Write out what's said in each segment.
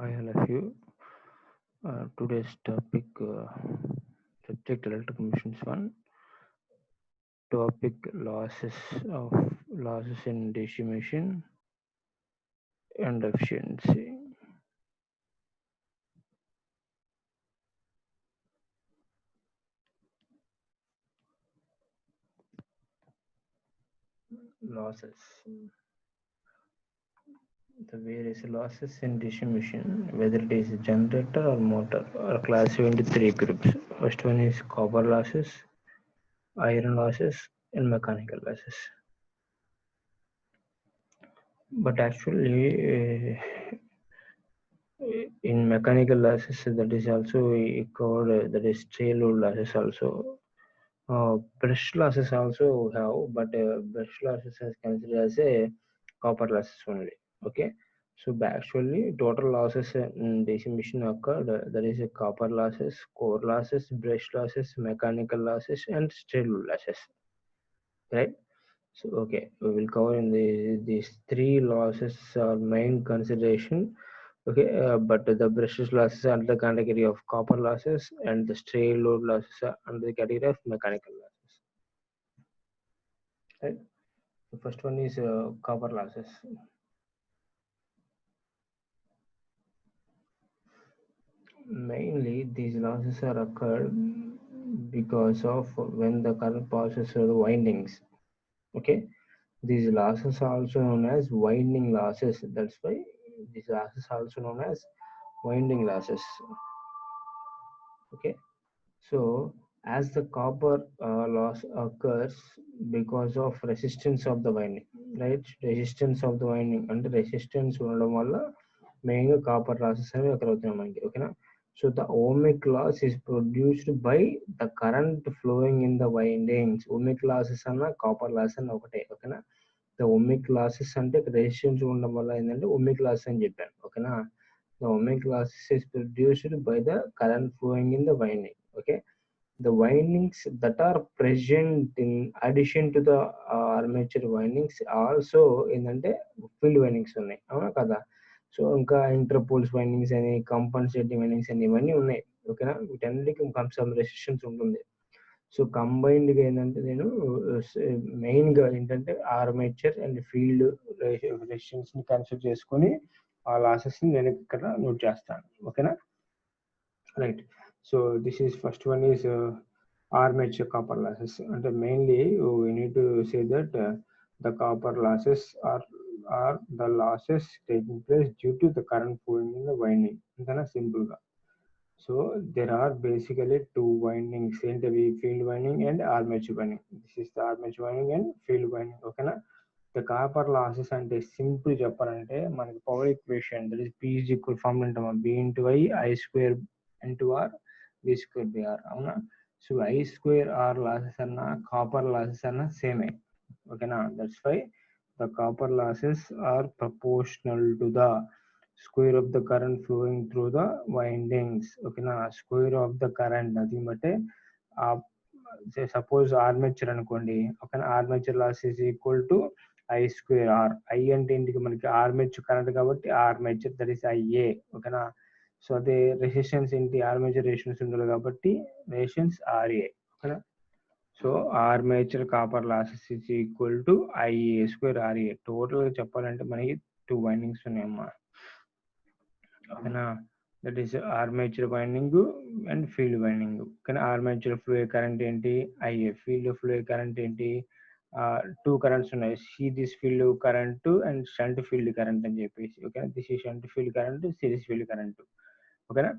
Hi, all of you. Today's topic subject electrical machines one. Topic of losses in DC machine and efficiency. Losses. The various losses in DC machine, whether it is a generator or motor, are classified into three groups. First one is copper losses, iron losses, and mechanical losses. But actually, in mechanical losses, that is also called that is tail load losses also. Brush losses also have, but brush losses is considered as a copper losses only. Okay, so actually total losses in DC machine occurred. There is a copper losses, core losses, brush losses, mechanical losses, and tail load losses. Right. So okay, we will cover in these three losses are main consideration. Okay, but the brushes losses are under the category of copper losses, and the stray load losses are under the category of mechanical losses. Right. The first one is copper losses. Mainly, these losses are occurred because of when the current passes through the windings. Okay, these losses are also known as winding losses. That's why these losses are also known as winding losses. Okay, so as the copper loss occurs because of resistance of the winding, right? Resistance of the winding and resistance ఉండడం వల్ల మెయిన్గా copper losses అనేవి అక్కడ అవుతున్నాయి మనకి. ఓకేనా, so the ohmic loss is produced by the current flowing in the windings. Ohmic losses అన్న copper loss అన్న ఒకటే. ఓకేనా, ద ఓమిక్ లాసెస్ అంటే రెసిస్టెన్స్ ఉండడం వల్ల ఏంటంటే ఓమిక్ లాస్ అని చెప్పాను. ఓకేనా, the ohmic losses is produced by the current flowing in the winding. Okay, the windings that are present in addition to the armature windings also ఏంటంటే ఫీల్డ్ వైండింగ్స్ ఉన్నాయి, అవునా కదా. సో ఇంకా ఇంటర్పోల్స్ వైండింగ్స్ అని, కంపన్సేటింగ్ windings అని ఇవన్నీ ఉన్నాయి. ఓకేనా, వీటన్నిటికీ సమ్ రెసిస్టెన్స్ ఉంటుంది. సో కంబైన్డ్గా ఏంటంటే నేను మెయిన్గా ఏంటంటే ఆర్మేచర్ అండ్ ఫీల్డ్ రెసిస్టెన్స్ని కన్సిడర్ చేసుకొని ఆ లాసెస్ని నేను ఇక్కడ నోట్ చేస్తాను. ఓకేనా, right. So this is first one is armature copper losses. And mainly we need to say that the copper losses are the losses taking place due to the current flowing in the winding. Antana simple ga. So there are basically two windings, field winding and armature winding. This is the armature winding and field winding. Okay na. The copper losses అంటే simple చెప్పాలంటే మనకి power equation that is P is equal formula అంటాం, B into I square into R V square by R. అవునా, so I square R losses అన్న copper losses అన్న సేమే. ఓకేనా, that's why the copper losses are proportional to the square of the current flowing through the windings. ఓకేనా, square of the current nothing but suppose armature అనుకోండి. ఓకేనా, armature loss is equal to I square R. I అంటే ఏంటికి మనకి armature current కాబట్టి armature that is IA. ఓకేనా, so అదే resistance ఏంటి, ఆర్మేచర్ రెసిస్టెన్స్ ఉండాలి కాబట్టి రెసిస్టెన్స్ RA. ఓకేనా, so armature copper losses is equal to IA square RA. టోటల్గా చెప్పాలంటే మనకి టూ వైండింగ్స్ ఉన్నాయమ్మా. ఓకేనా, that is armature winding and field winding. కానీ ఆర్మేచర్ ఫ్లో కరెంట్ ఏంటి IA, ఫీల్డ్ ఫ్లో కరెంట్ ఏంటి, టూ కరెంట్స్ ఉన్నాయి, series field current and shunt field current అని చెప్పేసి. ఓకేనా, దిస్ ఈ shunt field current, series field current. ఓకేనా,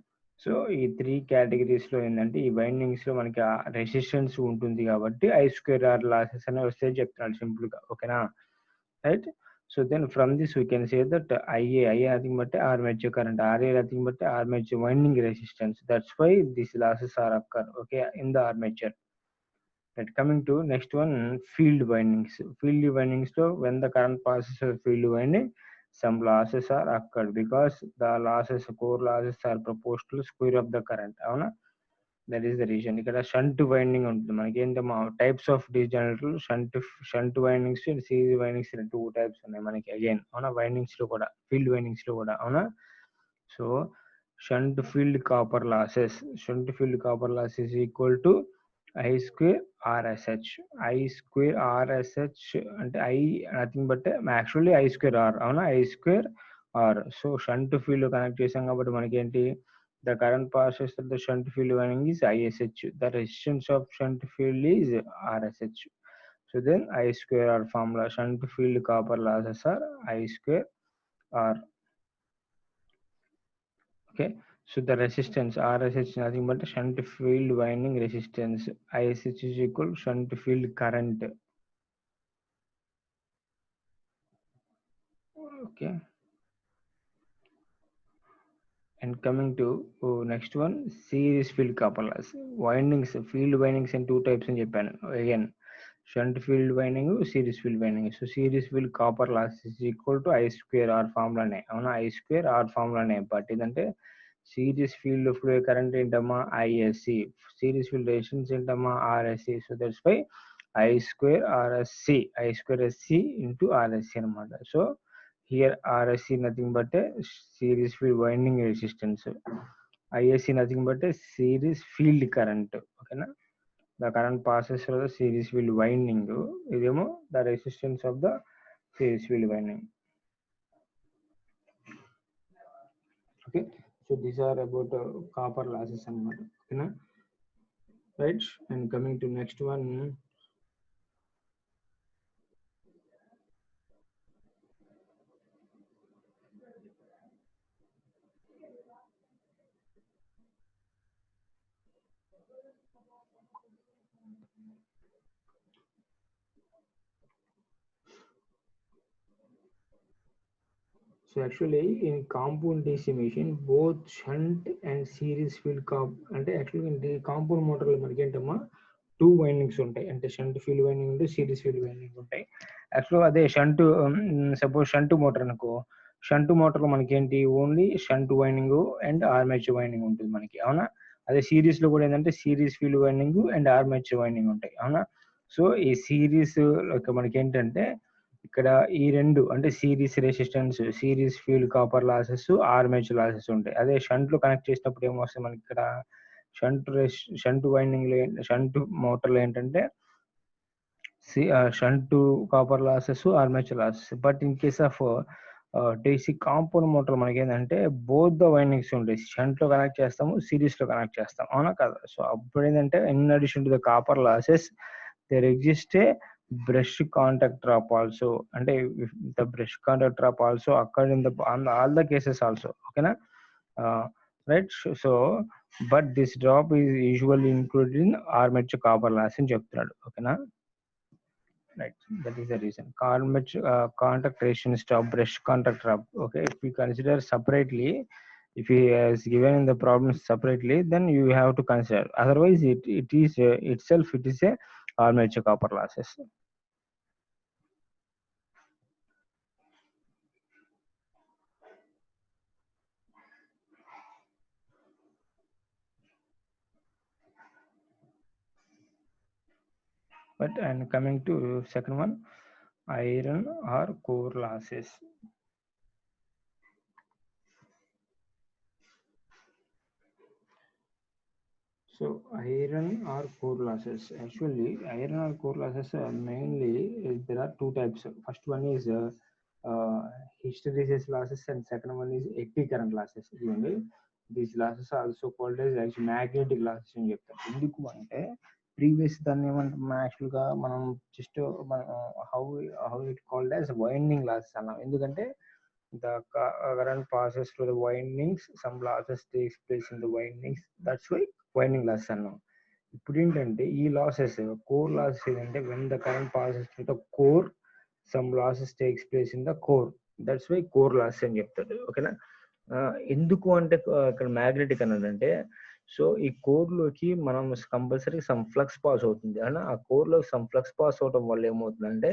సో ఈ త్రీ కేటగిరీస్ లో ఏంటంటే ఈ వైండింగ్స్ లో మనకి రెసిస్టెన్స్ ఉంటుంది కాబట్టి I square R లాసెస్ అని వస్తే చెప్తున్నాడు సింపుల్ గా. ఓకేనా, right. So then from this we can say that IA nothing but armature current, RA nothing but armature winding resistance. That's why this losses are occur. Okay, in the armature. Right, coming to next one, field windings. Field windings, so when the current passes through field winding, some losses are occurred because the losses, core losses are proportional to square of the current. Avuna, that is the reason. Ikkada shunt winding untundi manaki entama types of DC generator, shunt windings and series windings two types unnai manaki again. Avuna, windings lo kuda field windings lo kuda. Avuna, So shunt field copper losses. Shunt field copper loss is equal to I square RSH. I square RSH అంటే I nothing but actually I square R అవునా I square R. So shunt field connect చేసాం కాబట్టి మనకి ఏంటి the current passes through the shunt field winding is ISH. The resistance of shunt field is RSH. So then I square R formula shunt field copper losses are I square R. Okay, so the resistance RSH nothing but shunt field winding resistance. ISH is equal shunt field current. Okay, and coming to next one, series field copper loss windings. Field windings in two types in Japan again, shunt field winding, series field winding. So series field copper loss is equal to I square R formula ne avuna I square R formula ne but idante series field flow current intama ISC, series field resistance intama RSC. So that's why I square RSC, I square SC into RSC anamata. So here RSC nothing but a series field winding resistance. ISC nothing but a series field current. Okay na? The current passes through the series field winding. Idemo the resistance of the series field winding. Okay, so these are about copper losses anamata. Okay na? Right, and coming to next one. So actually in compound DC machine, both shunt and series field అంటే actually in the compound motor లో మనకి ఏంటమ్మా two windings ఉంటాయి. అంటే shunt field winding ఉంటాయి, series field winding ఉంటాయి. యాక్చువల్గా అదే షంట్ సపోజ్ షంట్ మోటార్ అనుకో, షంట్ మోటార్లో మనకి ఏంటి only shunt winding and armature winding ఉంటుంది మనకి, అవునా. అదే సిరీస్ లో కూడా ఏంటంటే series field winding and armature winding ఉంటాయి, అవునా. సో ఈ సిరీస్ మనకి ఏంటంటే ఇక్కడ ఈ రెండు అంటే series resistance, series field copper losses, armature losses ఉంటాయి. అదే షంట్ లో కనెక్ట్ చేసినప్పుడు ఏమొస్తాయి మనకి ఇక్కడ షంట్ వైండింగ్ లో షంట్ మోటార్ లో ఏంటంటే shunt copper losses, armature losses. But in case of DC compound motor మనకి ఏంటంటే బోత్ ద వైండింగ్స్ ఉంటాయి. షంట్ లో కనెక్ట్ చేస్తాము, సిరీస్ లో కనెక్ట్ చేస్తాం, అవునా కదా. సో అప్పుడు ఏంటంటే in addition to the copper losses there exist a brush contact drop also. అంటే the brush contact drop also అక్కడ in the all the cases also, ఓకేనా. Right, so but this drop is usually included in armature copper loss అని చెప్తున్నాడు, ఓకేనా. Right, that is the reason. Contact resistance stop brush contact drop. Okay, if we consider separately, if he has given in the problem separately, then you have to consider. Otherwise, it is itself it is a armature copper losses. But and coming to second one, iron or core losses. So iron or core losses. Actually, iron or core losses mainly there are two types. First one is hysteresis losses, and second one is eddy current losses. These losses are also called as actually magnetic losses అని చెప్తారు. ఎందుకు అంటే previous దాన్ని ఏమంటాం యాక్చువల్గా మనం just how it called as winding losses అన్నాం. ఎందుకంటే the current passes through the windings, some losses takes place in the windings, that's why winding loss అన్నాం. ఇప్పుడు ఏంటంటే ఈ లాసెస్ కోర్ లాసెస్ ఏంటంటే when the current passes through the core, some losses takes place in the core, that's why core loss అని చెప్తాడు, ఓకేనా. ఎందుకు అంటే ఇక్కడ మ్యాగ్నెటిక్ అన్నాడంటే, సో ఈ కోర్ లోకి మనం కంపల్సరీ సమ్ ఫ్లక్స్ పాస్ అవుతుంది అన్న, ఆ కోర్ లో సమ్ ఫ్లక్స్ పాస్ అవడం వల్ల ఏమవుతుందంటే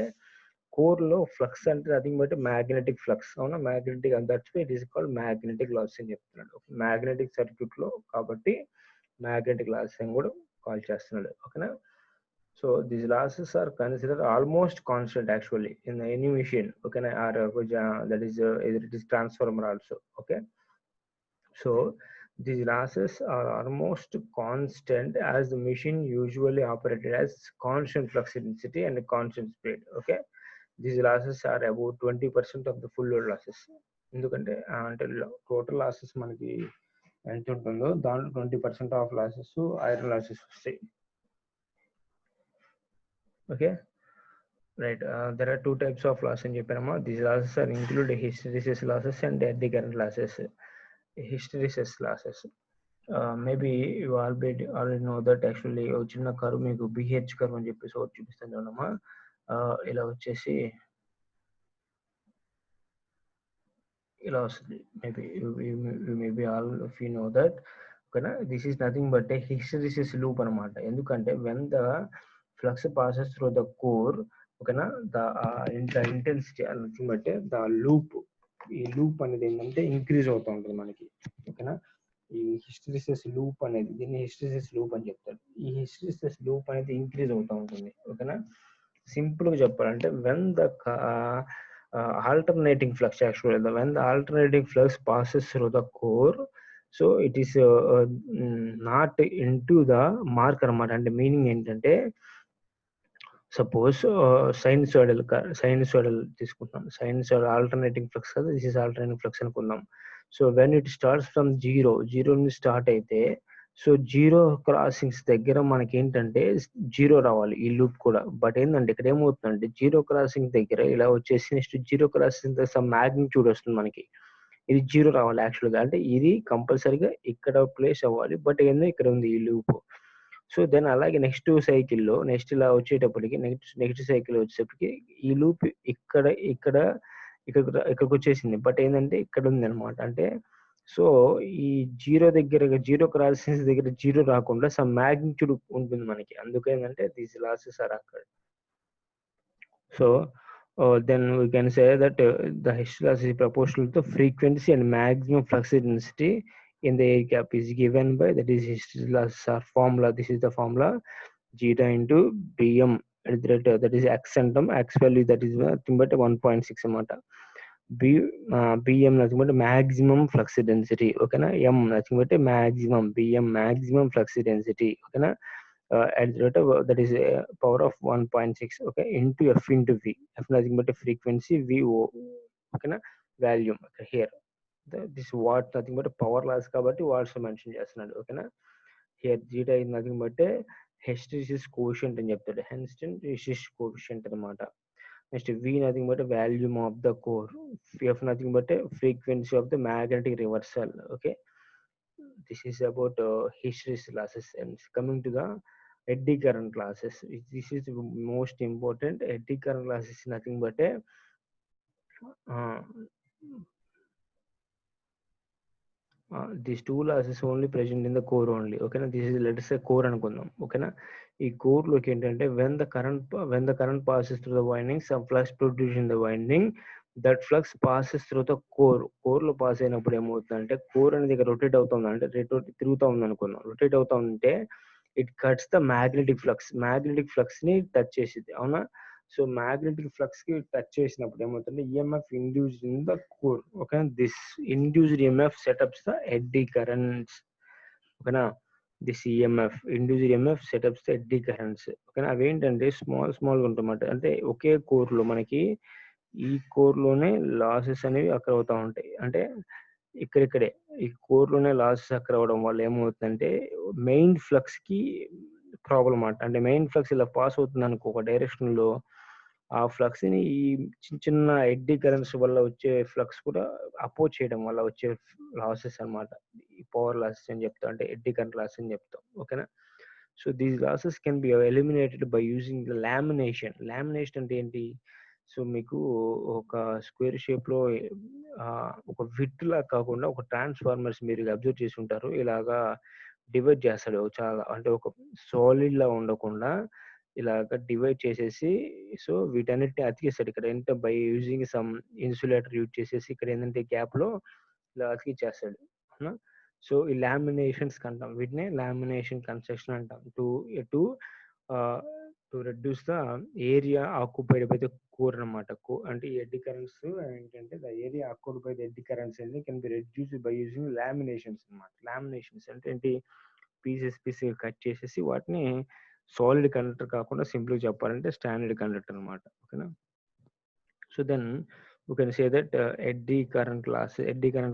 కోర్ లో ఫ్లక్స్ అంటే నథింగ్ బట్ మ్యాగ్నెటిక్ ఫ్లక్స్, అవునా. Magnetic that's why it is called magnetic loss అని చెప్తున్నాడు. మ్యాగ్నెటిక్ సర్క్యూట్ లో కాబట్టి మ్యాగ్నెటిక్ లాస్ అని కూడా కాల్ చేస్తున్నాడు, ఓకేనా. So these losses are consider almost constant actually in any machine, ఓకేనా. Or that is it is transformer also, okay. So these losses are almost constant as the machine usually operated as constant flux density and constant speed. Okay, these losses are about 20% of the full load losses. ఎందుకంటే అంటే total losses మనకి ఎంత ఉంటుందో దాంట్లో 20% of losses iron losses వస్తాయి. Okay right, there are two types of loss అని చెప్పానమ్మా. these losses are include hysteresis losses and eddy current losses. hysteresis losses, maybe you already know that. Actually ఒక చిన్న curve మీకు BH curve అని చెప్పేసి ఒకటి చూపిస్తాను చూడమ్మా. ఇలా వచ్చేసి ఇలా వస్తుంది. Maybe all of you know that. ఓకేనా, this is nothing but a hysteresis loop అనమాట. ఎందుకంటే when the flux passes through the core, ఓకేనా, the intensity nothing but the loop, ఈ లూప్ అనేది ఏంటంటే ఇంక్రీజ్ అవుతూ ఉంటుంది మనకి. ఓకేనా, ఈ హిస్టరిసిస్ లూప్ అనేది, దీన్ని హిస్టరిసిస్ లూప్ అని చెప్తారు. ఈ హిస్టరిసిస్ లూప్ అనేది ఇంక్రీజ్ అవుతూ ఉంటుంది. ఓకేనా, సింపుల్ గా చెప్పాలంటే when the alternating flux, actually when the alternating flux passes through the core, so it is not into the marker అన్నమాట. అంటే మీనింగ్ ఏంటంటే సపోజ్ సైనసోయిడల్ తీసుకుంటాం. సైనసోయిడల్ ఆల్టర్నేటింగ్ ఫ్లక్స్ కదా, దిస్ ఇస్ ఆల్టర్నేటింగ్ ఫ్లక్స్ అనుకుందాం. So when it starts from zero నుంచి start అయితే, so zero crossings దగ్గర మనకి ఏంటంటే జీరో రావాలి ఈ లూప్ కూడా. బట్ ఏంటంటే ఇక్కడ ఏమవుతుందంటే జీరో క్రాసింగ్ దగ్గర ఇలా వచ్చేసి next zero crossing some magnitude వస్తుంది మనకి. ఇది జీరో రావాలి యాక్చువల్గా, అంటే ఇది కంపల్సరీగా ఇక్కడ ప్లేస్ అవ్వాలి. బట్ ఏందో ఇక్కడ ఉంది ఈ లూప్. సో దెన్ అలాగే నెక్స్ట్ సైకిల్లో నెక్స్ట్ ఇలా వచ్చేటప్పటికి నెక్స్ట్ సైకిల్ వచ్చేటప్పటికి ఈ లూప్ ఇక్కడికి వచ్చేసింది. బట్ ఏంటంటే ఇక్కడ ఉంది అనమాట. అంటే సో ఈ జీరో క్రాసింగ్స్ దగ్గర జీరో రాకుండా సమ్ మ్యాగ్నిట్యూడ్ ఉంటుంది మనకి. అందుకేంటంటే దీస్ లాసెస్ ఆర్ అక్కడ. So then we can say that the hysteresis is proportional to frequency and maximum flux density in the air gap is given by, that is hysteresis or formula. This is the formula, zeta into bm at the rate, that is x centum, x value that is nothing but 1.6 amata. bm nothing but maximum flux density. Okay na, m nothing but maximum, bm maximum flux density. Okay na, at the rate of that is power of 1.6, okay, into f into v. F nothing but a frequency, v o, okay na, volume. Okay, here this watt nothing but a power loss kabatti watts mention చేస్తున్నాడు. ఓకేనా, here zeta is nothing but a hysteresis coefficient అని చెప్తాడు. hysteresis coefficient అనమాట. Next v nothing but a volume of the core, f nothing but a frequency of the magnetic reversal. Okay, this is about hysteresis losses. And coming to the eddy current losses, this is the most important. Eddy current losses is nothing but a these two losses only present in the core only. Okay na, this is, let us say core అనుకుందాం. ఓకేనా, ఈ core లోకి ఏంటంటే when the current passes through the winding, some flux produced in the winding, that flux passes through the core లో pass అయినప్పుడు ఏమవుతుందంటే core అనేది ఇక్కడ రొటేట్ అవుతుంది, అంటే తిరుగుతూ ఉంది అనుకుందాం. రొటేట్ అవుతా ఉంటే it cuts the magnetic flux ని టచ్ చేసింది. అవునా, సో మ్యాగ్నెటిక్ ఫ్లక్స్ కి టచ్ చేసినప్పుడు ఏమవుతుంది, EMF induced in the core. Okay, this induced EMF setups the eddy currents. ఓకేనా, this EMF induced EMF setups the eddy currents. ఓకేనా, అవేంటంటే స్మాల్గా ఉంటుందన్నమాట. అంటే ఒకే కోర్ లో మనకి ఈ కోర్ లోనే లాసెస్ అనేవి అక్కడ అవుతా ఉంటాయి. అంటే ఇక్కడే ఈ కోర్ లోనే లాసెస్ అక్కడ అవడం వల్ల ఏమవుతుందంటే మెయిన్ ఫ్లక్స్ కి ప్రాబ్లం అన్నమాట. అంటే మెయిన్ ఫ్లక్స్ ఇలా పాస్ అవుతుంది అనుకో ఒక డైరెక్షన్ లో, ఆ ఫ్లక్స్ ని ఈ చిన్న ఎడ్డీ కరెంట్స్ వల్ల వచ్చే ఫ్లక్స్ కూడా అపోజ్ చేయడం వల్ల వచ్చే లాసెస్ అన్నమాట. ఈ పవర్ లాసెస్ అని చెప్తాం, అంటే ఎడ్డీ కరెంట్ లాసెస్ అని చెప్తాం. ఓకేనా, so these losses can be eliminated by using lamination. అంటే ఏంటి, సో మీకు ఒక స్క్వేర్ షేప్ లో ఒక విత్ లా కాకుండా ఒక ట్రాన్స్ఫార్మర్స్ మీరు అబ్జర్వ్ చేసి ఉంటారు, ఇలాగా డివైడ్ చేస్తాడు చాలా, అంటే ఒక సాలిడ్ లా ఉండకుండా ఇలాగ డివైడ్ చేసేసి, సో వీటన్నిటిని అతికిస్తాడు. ఇక్కడ ఏంటంటే by using some insulator use చేసేసి ఇక్కడ ఏంటంటే గ్యాప్ లో ఇలా అతికిచ్చేస్తాడు. సో ఈ లామినేషన్స్ అంటాం, వీటిని లామినేషన్ కన్స్ట్రక్షన్ అంటాం. To to reduce the area occupied by the core అనమాట. అంటే ఈ ఎడ్డీ కరెంట్స్ ఏంటంటే the area occupied by the eddy currents అనేది can be reduced by using laminations అనమాట. లామినేషన్స్ అంటే ఏంటి, పీసెస్ కట్ చేసేసి వాటిని సాలిడ్ కండక్టర్ కాకుండా సింపుల్ చెప్పాలంటే స్టాండర్డ్ కండక్టర్ అనమాట. ఓకేనా. So then we can say that eddy current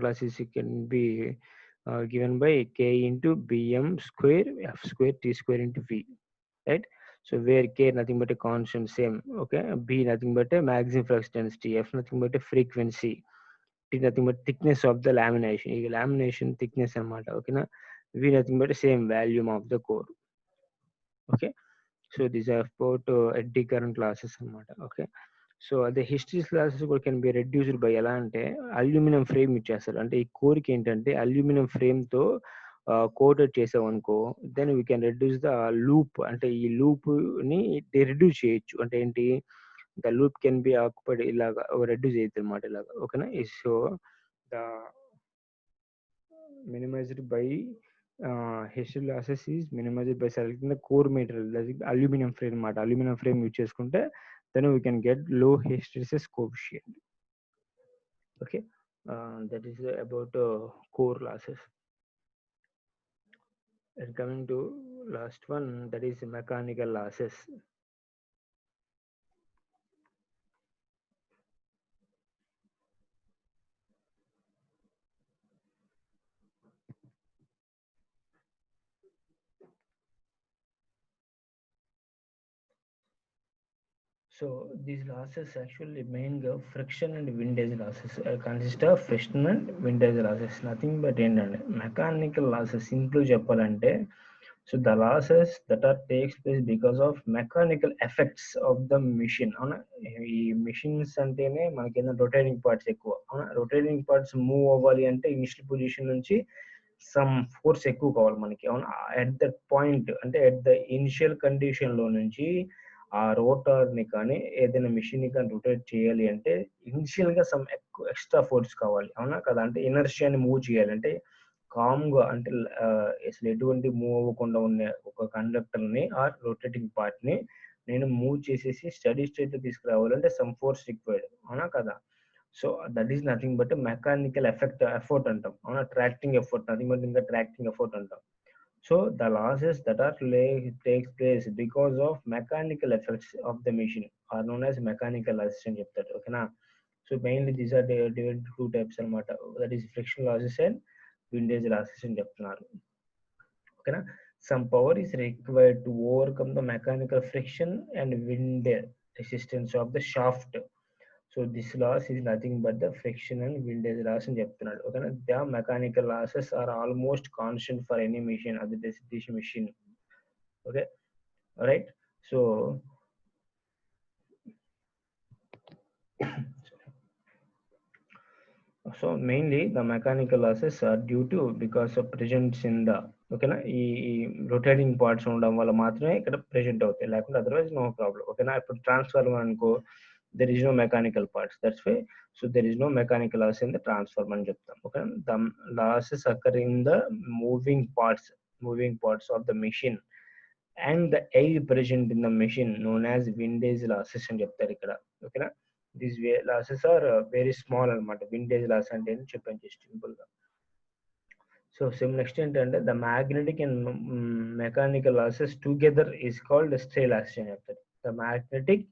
losses can be given by k into bm square f square t square into v, right? So where k nothing but a constant same, okay, b nothing but a maximum flux density, f nothing but a frequency, t nothing but thickness of the lamination, ఈ lamination thickness అన్నమాట. ఓకేనా. v nothing but same volume of the core. Okay, so these are about eddy current losses అన్నమాట. Okay. So అదే hysteresis losses కూడా can be reduced by ఎలా అంటే aluminium frame ఇచ్చేస్తారు. అంటే ఈ కోర్కి ఏంటంటే అల్యూమినియం ఫ్రేమ్తో కోటెడ్ చేసామనుకో, then we can reduce the loop. అంటే ఈ లూప్ని రెడ్యూస్ చేయొచ్చు. అంటే ఏంటి, the loop can be occupied ఇలాగా రెడ్యూస్ అవుతుంది అనమాట ఇలాగా. ఓకేనా. So the minimized by history losses is minimized by selecting the core material, that is aluminum frame అన్నమాట. అల్యూమినియం ఫ్రేమ్ యూజ్ చేసుకుంటే then we can get low hysteresis coefficient. Okay, that is about core losses. And coming to last one, that is mechanical losses. So these losses actually mainly friction and windage losses consist of friction and windage losses, nothing but ఏంటంటే mechanical losses simple చెప్పాలంటే, so the losses that are takes place because of mechanical effects of the machine. అవునా, ఈ machines అంటేనే మనకి ఏదైనా rotating parts ఎక్కువ. అవునా, rotating parts move అవ్వాలి అంటే ఇనిషియల్ పొజిషన్ నుంచి సమ్ ఫోర్స్ ఎక్కువ కావాలి మనకి. అవునా, ఎట్ దట్ పాయింట్ అంటే ఎట్ ద ఇనిషియల్ కండిషన్ లో నుంచి ఆ రోటర్ ని కానీ ఏదైనా మిషన్ ని కానీ రొటేట్ చేయాలి అంటే ఇనిషియల్ గా సమ్ ఎక్స్ట్రా ఫోర్స్ కావాలి. అవునా కదా. అంటే ఇనర్షియాని మూవ్ చేయాలి అంటే కామ్ గా, అంటే అసలు ఎటువంటి మూవ్ అవ్వకుండా ఉన్న ఒక కండక్టర్ ని ఆర్ రొటేటింగ్ పార్ట్ ని నేను మూవ్ చేసేసి స్టడీ స్టేట్ లో తీసుకురావాలంటే సమ్ ఫోర్స్ రిక్వైర్డ్. అవునా కదా. So that is nothing but mechanical effort అంటాం. అవునా, ట్రాక్టింగ్ ఎఫర్ట్, నథింగ్ బట్ ఇంకా ట్రాక్టింగ్ ఎఫర్ట్ అంటాం. So the losses that are takes place because of mechanical effects of the machine are known as mechanical losses అని చెప్తారు. ఓకేనా. So mainly these are divided into two types అనమాట. That is friction losses and windage losses అని చెప్తున్నారు. ఓకేనా. Some power is required to overcome the mechanical friction and wind resistance of the shaft. So this loss is nothing but the friction and windage loss అని చెప్తున్నాడు. ఓకేనా. The mechanical losses are almost constant for any machine, అది this machine. Okay, right. So mainly the mechanical losses are due to because of presents in the, ఓకేనా, ఈ rotating parts ఉండడం వల్ల మాత్రమే ఇక్కడ ప్రెజెంట్ అవుతాయి, లేకుంటే అదర్వైజ్ నో ప్రాబ్లం. ఓకేనా. ఇప్పుడు ట్రాన్స్ఫార్మర్ అనుకో, there is no mechanical parts, that's why, so there is no mechanical loss in the transformer అని చెప్తాం. Okay, the losses occur in the moving parts of the machine and the air present in the machine known as windage losses అని చెప్తారు ఇక్కడ. ఓకేనా. these losses are very small అన్నమాట. windage loss అంటే ఏంటి చెప్పాను జస్ట్ సింపుల్ గా. So same next ఏంటంటే the magnetic and mechanical losses together is called stray losses అని చెప్తారు. The magnetic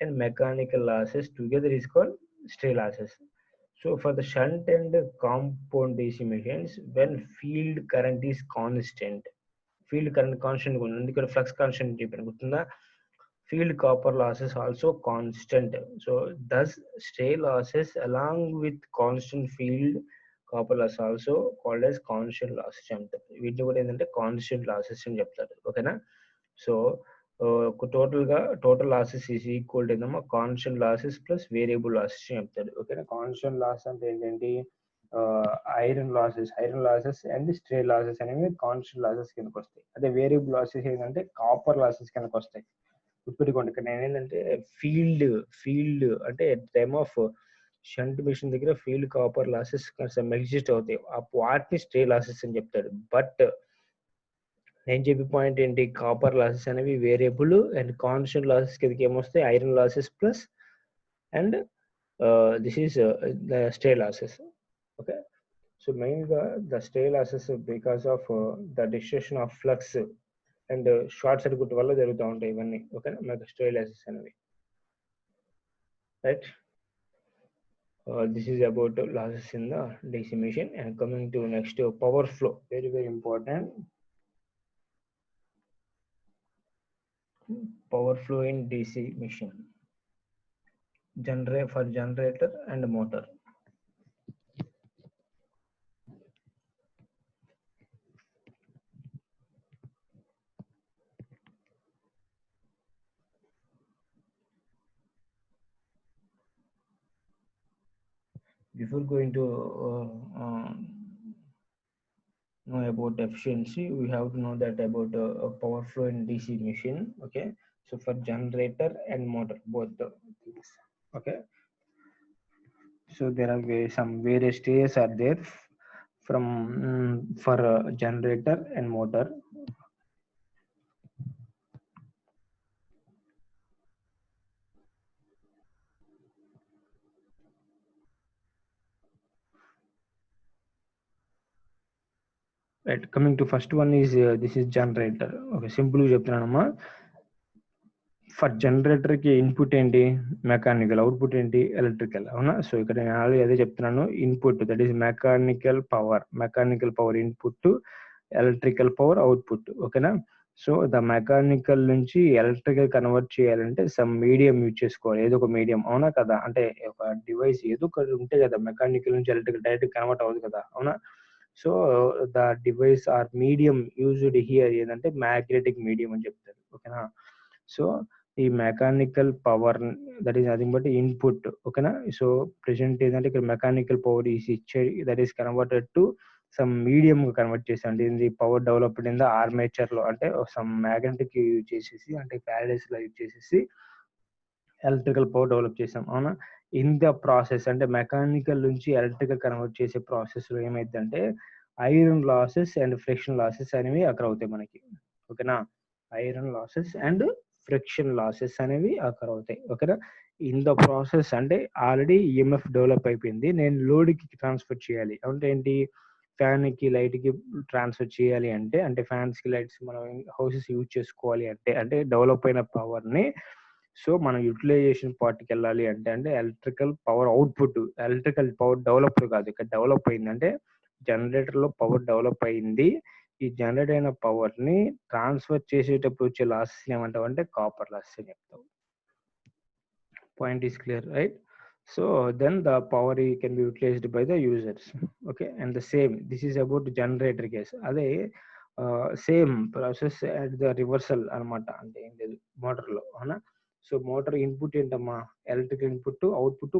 and mechanical losses together is called stray losses. So for the shunt and compound DC machines, when field current is constant, field current constant ఉంది ఇక్కడ, flux constant చెప్పాను గుర్తుందా. field copper losses also constant. So thus stray losses along with constant field copper loss also called as constant losses అంటారు. వీటిని కూడా ఏంటంటే constant losses అని చెప్తారు. ఓకేనా. So total losses is equal to ఏంటమ్మా constant losses plus variable losses చెప్తారు. ఓకేనా. కాన్స్టెంట్ లాస్ అంటే ఏంటంటే iron losses and stray losses అనేవి కాన్స్టెంట్ లాసెస్ కిందకి వస్తాయి. అదే వేరియబుల్ లాసెస్ ఏంటంటే కాపర్ లాసెస్ కిందకి వస్తాయి. గుర్తుపెట్టుకోండి, ఇక్కడ నేను ఏంటంటే ఫీల్డ్ అంటే at time of shunt machine దగ్గర ఫీల్డ్ కాపర్ లాసెస్ ఎగ్జిస్ట్ అవుతాయి, ఆ వాటిని స్ట్రే లాసెస్ అని చెప్తాడు. బట్ నేను చెప్పే పాయింట్ ఏంటి, కాపర్ లాసెస్ అనేవి వేరియబుల్ అండ్ కాన్స్టెంట్ లాసెస్ కిందకి ఏమొస్తాయి, iron losses plus and this is the stray losses. Okay, so మెయిన్గా the stray losses because of the destruction of flux and short circuit వల్ల జరుగుతూ ఉంటాయి ఇవన్నీ. ఓకేనా, మనకు స్టే లాసెస్ అనేవి, right. This is about losses in the DC machine. And coming to next, power flow, very very important. Power flow in DC machine, for generator and motor. Before going to know about efficiency, we have to know that about power flow in DC machine. Okay, so for generator and motor, both the things. Okay, so there are some various stages are there from for generator and motor. Right, coming to first one is this is generator. Okay, simple చెప్తున్నానమ్మా. For generator కి input ఏంటి, mechanical, output ఏంటి, electrical. అవునా, so ఇక్కడ నేను already అదే చెప్తున్నాను. Input that is mechanical power input, electrical power output. ఓకేనా, సో ద మెకానికల్ నుంచి ఎలక్ట్రికల్ కన్వర్ట్ చేయాలంటే సమ్ మీడియం యూజ్ చేసుకోవాలి, ఏదో ఒక మీడియం. అవునా కదా, అంటే ఒక డివైస్ ఏదో ఒకటి ఉంటే కదా మెకానికల్ నుంచి ఎలక్ట్రికల్ డైరెక్ట్ కన్వర్ట్ అవ్వదు కదా. అవునా, so the device are medium used here ఏదంటే మ్యాగ్నెటిక్ మీడియం అని చెప్తారు. ఓకేనా, సో ఈ mechanical power that is nothing but input. ఓకేనా, సో ప్రెసెంట్ ఏంటంటే ఇక్కడ మెకానికల్ పవర్ ఈస్ ఇచ్చే that is converted to some medium convert చేసాం. ఇది power developed in the armature లో, అంటే సమ్ మ్యాగ్నెటిక్ యూజ్ చేసేసి, అంటే ప్యారడైస్ లో యూజ్ చేసేసి ఎలక్ట్రికల్ పవర్ డెవలప్ చేసాం. అవునా, ఇన్ ద ప్రాసెస్ అంటే మెకానికల్ నుంచి ఎలక్ట్రికల్ కన్వర్ట్ చేసే ప్రాసెస్ లో ఏమైందంటే iron losses and friction losses అనేవి అక్కడ అవుతాయి మనకి. ఓకేనా, iron losses and friction losses అనేవి అక్కడ అవుతాయి. ఓకేనా, ఇన్ ద ప్రాసెస్ అంటే ఆల్రెడీ ఈఎంఎఫ్ డెవలప్ అయిపోయింది, నేను లోడ్ కి ట్రాన్స్ఫర్ చేయాలి అంటే ఏంటి, ఫ్యాన్ కి లైట్ కి ట్రాన్స్ఫర్ చేయాలి అంటే, అంటే ఫ్యాన్స్ కి లైట్స్ మనం హౌసెస్ యూజ్ చేసుకోవాలి అంటే, అంటే డెవలప్ అయిన పవర్ ని సో మనం యూటిలైజేషన్ పార్ట్కి వెళ్ళాలి అంటే, అంటే electrical power output, electrical power developed కాదు, ఇక్కడ డెవలప్ అయింది అంటే జనరేటర్ లో పవర్ డెవలప్ అయింది. ఈ జనరేట్ అయిన పవర్ ని ట్రాన్స్ఫర్ చేసేటప్పుడు వచ్చే లాసెస్ ఏమంటావు అంటే కాపర్ లాసెస్ అని చెప్తావు. Point is clear, right. So then the power can be utilised by the users. Okay, and the same this is about generator case. అదే same process at the reversal అనమాట, అంటే ఏం లేదు motor లో. అవునా, so motor input ఏంటమ్మా, electrical input, output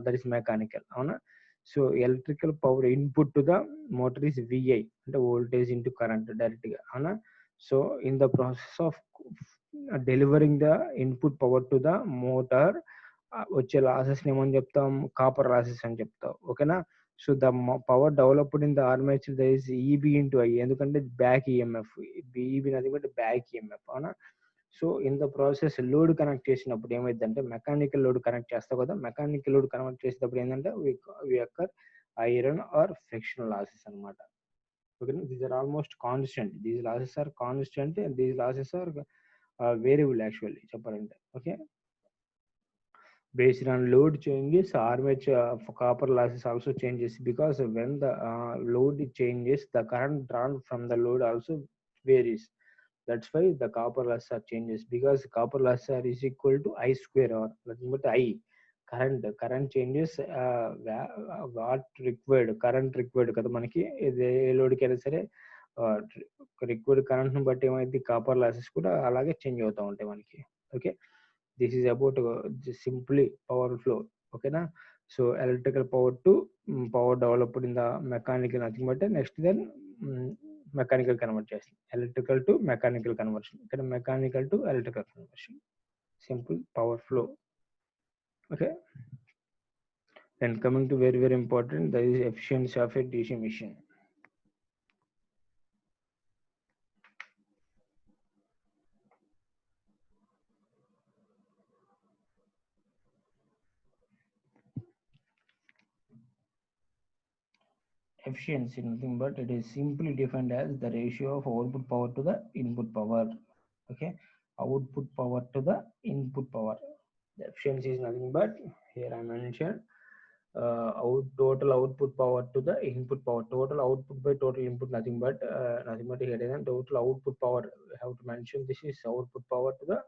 that is mechanical. అవునా, so electrical power input to the motor is VI, అంటే వోల్టేజ్ ఇంటూ కరెంట్ డైరెక్ట్ గా. అవునా, so in the process of delivering the input power to the motor వచ్చే losses ఏమని చెప్తాం, copper losses అని చెప్తాం. ఓకేనా, so the power developed in the armature that is E B into I, ఎందుకంటే back EMF, E B నది బట్టి బ్యాక్ ఈఎంఎఫ్. అవునా, so in the process load connect చేసినప్పుడు ఏమైందంటే మెకానికల్ లోడ్ కనెక్ట్ చేస్తావు కదా, మెకానికల్ లోడ్ కనెక్ట్ చేసేటప్పుడు ఏంటంటే అక్కర్ ఐరన్ ఆర్ ఫ్రిక్షన్ లాసెస్ అనమాట. ఓకేనా, these are almost constant, these losses are constant and these losses are variable actually చెప్పాలంటే. Okay, based on load changes, armature copper losses also changes, because when the load changes, the current drawn from the load also varies. That's why the copper loss changes, because copper loss is equal to I square, or nothing but I. Current changes, what required, current required కదా మనకి, ఏ లోడ్కి అయినా సరే required current ని బట్టి ఏమైంది, copper losses కూడా అలాగే change అవుతూ ఉంటాయి మనకి. Okay, this is about simply power flow. Okay na, so electrical power to power developed in the mechanical, nothing but next then mechanical conversion, electrical to mechanical conversion, ikkada mechanical to electrical conversion, simple power flow. Okay, then coming to very very important, that is efficiency of a DC machine. efficiency nothing but it is simply defined as the ratio of output power to the input power. Okay, output power to the input power. The efficiency is nothing but here I mentioned total output power to the input power. Total output by total input nothing but here is total output power. We have to mention this is output power to the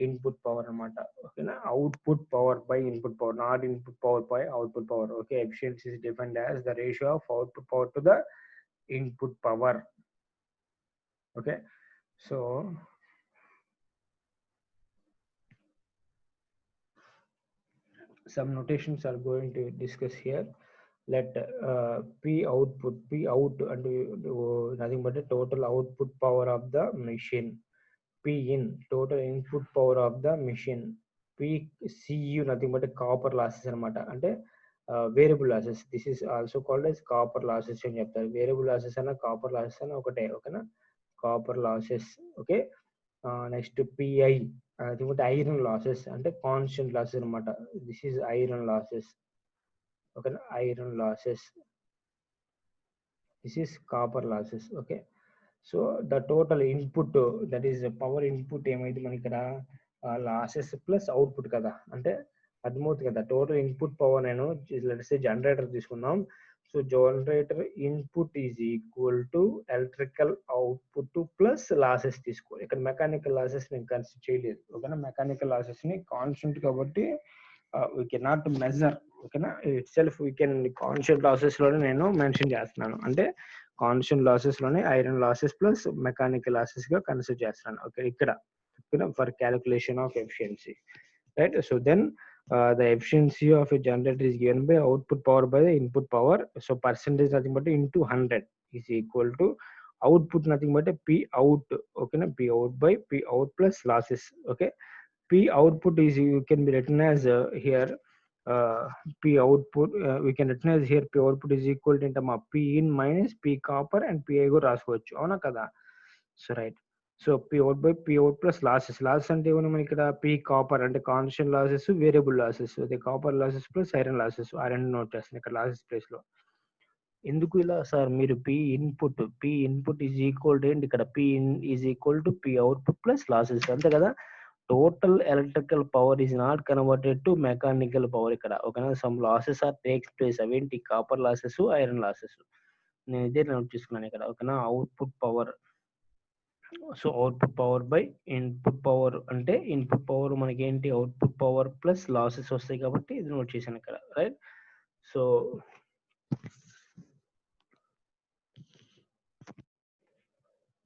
input power anamata. Okay na, output power by input power, not input power by output power. Okay, efficiency is defined as the ratio of output power to the input power. Okay, so some notations are going to discuss here. Let P output, P out and nothing but the total output power of the machine. P in, total input power of the machine. P CU nothing but a copper losses anamata. Ante variable losses. This is also called as copper losses అని చెప్తారు. Variable losses అన్న copper losses అన్న ఒకటే. ఓకేనా, copper losses. Okay, next PI nothing but iron losses అంటే constant losses అనమాట. This is iron losses. Okay, iron losses. This is copper losses. Okay, so the total input, that is power input ఏమైంది మనకి ఇక్కడ losses plus output కదా, అంటే అర్థమవుతుంది కదా. Total input power నేను లెట్స్ సే జనరేటర్ తీసుకున్నాం. So generator input is equal to electrical output plus losses తీసుకోవాలి. ఇక్కడ మెకానికల్ లాసెస్ నేను కన్సిడర్ చేయలేదు. ఓకేనా, మెకానికల్ లాసెస్ ని కాన్స్టెంట్ కాబట్టి వీ కెనాట్ మెజర్. ఓకేనా, itself we can constant losses లోనే నేను మెన్షన్ చేస్తున్నాను. అంటే కాన్స్టెంట్ లాసెస్ లోనే iron losses plus mechanical losses గా కన్సిడర్ చేస్తున్నాను. ఓకే, ఇక్కడ for calculation of efficiency, right. So then the efficiency of a generator is given by output power by the input power. So percentage nothing but into 100 is equal to output nothing but a P out. Okay na, P out by P out plus losses. Okay, P output is you can be written as here P output we can written as here P output is equal to P in minus P copper and P I go రాసుకోవచ్చు. అవునా కదా. So right, so P out by P out plus losses. Losses అంటే ఏమన్నా మనకి ఇక్కడ P copper అంటే constant losses, variable losses. అదే copper losses plus iron losses, ఆ రెండు నోట్ చేస్తాను ఇక్కడ లాసెస్ ప్లేస్ లో. ఎందుకు ఇలా సార్ మీరు P input is equal to ఏంటి ఇక్కడ P in is equal to P output plus losses, అంతే కదా. Total electrical power is not converted to mechanical power ఇక్కడ. ఓకేనా, some losses are takes place. అవేంటి కాపర్ లాసెస్, ఐరన్ లాసెస్. నేను ఇదే note చేసుకున్నాను ఇక్కడ. ఓకేనా, output power. So output power by input power అంటే ఇన్పుట్ పవర్ మనకి ఏంటి అవుట్పుట్ పవర్ ప్లస్ లాసెస్ వస్తాయి కాబట్టి ఇది నోట్ చేశాను ఇక్కడ, right. So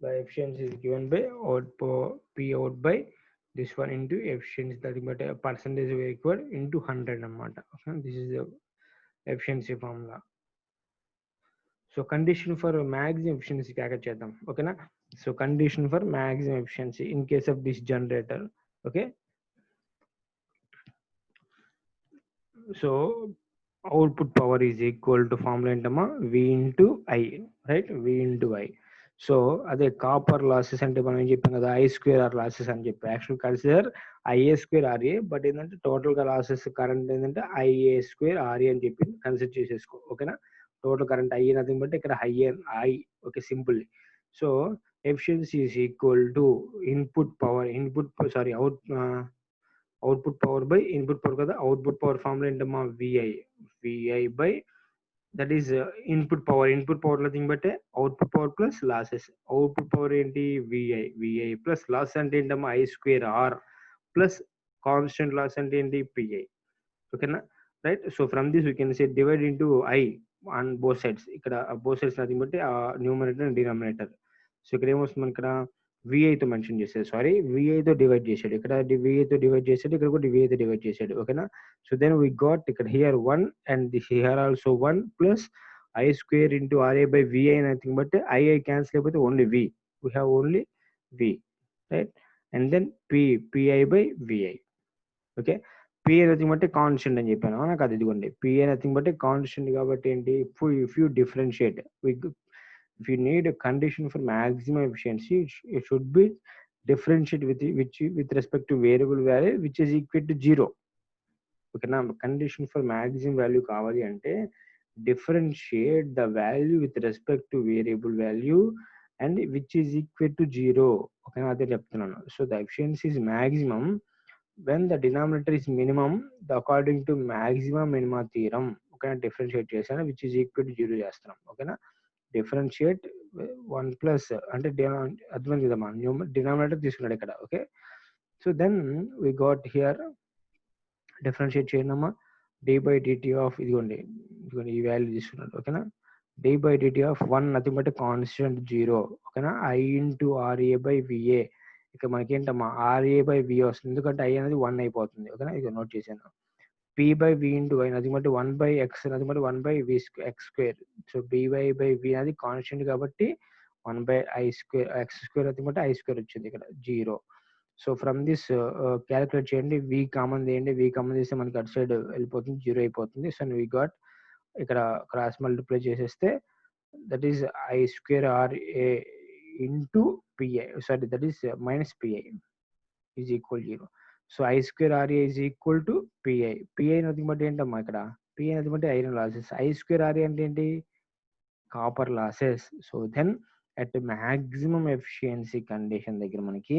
the efficiency is given by output P out by this one into efficiency, that but a percentage equal into 100 anamata. Okay, this is the efficiency formula. So condition for maximum efficiency calculate చేద్దాం. ఓకేనా, so condition for maximum efficiency in case of this generator. Okay, so output power is equal to formula ఏంటమ్మా V into I, right, V into I. So అదే copper losses అంటే మనం ఏం చెప్పాం కదా I square R losses అని చెప్పి. Actual consider IA square RA, but ఏంటంటే టోటల్ గా లాసెస్ కరెంట్ ఏంటంటే IA square RA అని చెప్పి కన్సిడర్ చేసేసుకో. ఓకేనా, total current I nothing but ఇక్కడ I. Okay, simple. So efficiency is equal to input power, output power by input power కదా. Output power formula ఏంటమ్మా VI by that is input power nothing but output power plus losses. Output power ఏంటి VI plus loss అంటే ఏంటమ్మా I square R plus constant loss అంటే ఏంటి P I. ఓకేనా, right. So from this we can say divide into I on both sides. ఇక్కడ both sides nothing బట్టి numerator and denominator. So ఇక్కడ ఏమొస్తుంది ఇక్కడ VI తో మెన్షన్ చేశాడు, సారీ VI తో డివైడ్ చేశాడు. ఇక్కడ VI తో డివైడ్ చేశాడు, ఇక్కడ కూడా VI తో డివైడ్ చేశాడు. ఓకేనా, సో దెన్ వీ గాట్ ఇక్కడ here 1 and here also 1 plus I square into RA by VI nothing but I cancel అయిపోతే only V, we have only V, right. And then PI by VI. Okay, PI nothing బట్టి constant అని చెప్పాను. నాకు అది ఇదిగోండి pi nothing బట్టి constant కాబట్టి ఏంటి if you differentiate if you need a condition for maximum efficiency, it should be differentiate with respect to variable value which is equal to 0. ఓకేనా, కండిషన్ ఫర్ maximum value కావాలి అంటే differentiate the value with respect to variable value and which is equal to 0. Okay, అదే చెప్తున్నాను. So the efficiency is maximum when the denominator is minimum according to maximum minima theorem. ఓకేనా, differentiate చేశాను which is equal to 0 చేస్తున్నాం. ఓకేనా, differentiate 1 plus అంటే అర్థమైంది కదమ్మా, denominator తీసుకున్నాడు ఇక్కడ. Okay, so then we got here differentiate చేయండమ్మా. డి బై డిటి ఆఫ్ ఇదిగోండి ఈ వాల్యూ తీసుకున్నాడు. ఓకేనా, d by dt of 1 nothing but constant 0. ఓకేనా, I into RA by VA. ఇక మనకి ఏంటమ్మా ఆర్ఏ బై వి వస్తుంది, ఎందుకంటే ఐ అనేది 1 అయిపోతుంది. ఓకేనా, ఇక నోట్ చేశాను. p by v into y nothing but 1 by x nothing but 1 by v x square. So by by v అనేది కాన్స్టెంట్ కాబట్టి 1 by i square x square nothing but i square వచ్చింది ఇక్కడ 0. So from this calculate చేయండి, v common తీయండి, v common తీస్తే మనకి అటు side వెళ్ళిపోతుంది, 0 అయిపోతుంది. సో వి గాట్ ఇక్కడ క్రాస్ మల్టిప్లై చేసేస్తే that is i square R A into P I, sorry that is minus PI is equal 0. So I square RA is equal to PI. PI nothing but ఏంటమ్మా ఇక్కడ, PI nothing but iron losses. I square RA అంటే ఏంటి, copper losses. So then at maximum efficiency condition దగ్గర మనకి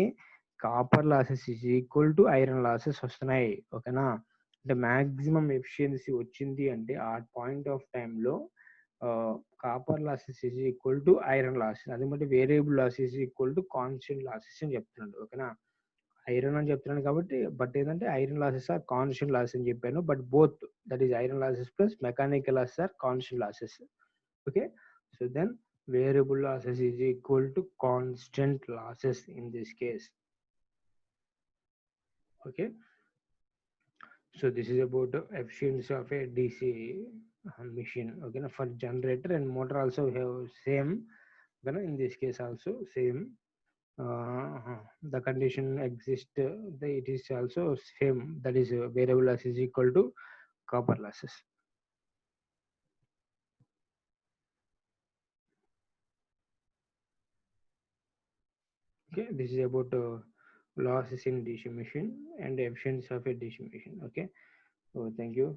copper losses is equal to iron losses వస్తున్నాయి. ఓకేనా, అంటే maximum efficiency వచ్చింది అంటే ఆ పాయింట్ ఆఫ్ టైంలో copper losses is equal to iron losses, అది బట్టి variable loss is equal to constant losses అని చెప్తున్నాడు. ఓకేనా, ఐరన్ అని చెప్తున్నాను కాబట్టి, బట్ ఏంటంటే iron losses are constant losses అని చెప్పాను, but both that is iron losses plus mechanical losses are constant losses. Okay, so then variable losses is equal to constant losses in this case. Okay, so this is about the efficiency of a DC machine. Okay, for generator and motor also have same. Okay, in this case also same. The condition exists. It is also same. That is variable loss is equal to copper losses. Okay, this is about losses in DC machine and efficiency of a DC machine. Okay, so thank you.